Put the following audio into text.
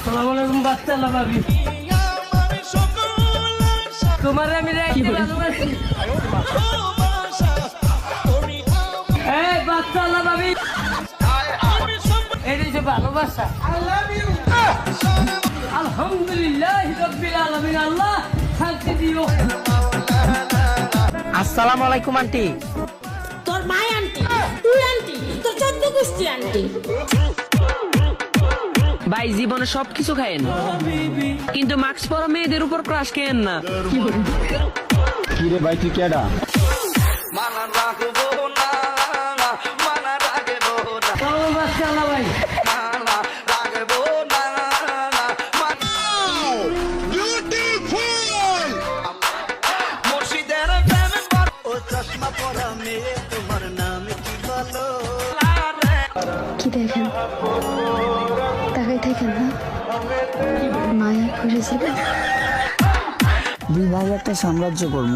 আসসালামু আলাইকুম বাচ্চা আল্লাহ ভাবি তোমার আমি রাখি ভালোবাসি এই বাচ্চা আল্লাহ ভাবি এই যে ভালোবাসা আলহামদুলিল্লাহ রাব্বিল আলামিন আল্লাহ শান্তি দিও। আসসালামু আলাইকুম আন্টি। তোর মাই আন্টি, তুই আন্টি, তোর 14 গোষ্ঠী আন্টি। ভাই জীবনে সবকিছু খায়েন কিন্তু মাস্ক পরা মেয়েদের উপর ক্রাশ খেয়েন না। কি রে ভাই তুই কেডা? বাচ্চা আল্লাহ ভাই কি দেখেন তাকাই থাকেন না মায়া করেছিল। দুই ভাই একটা সাম্রাজ্য করবো।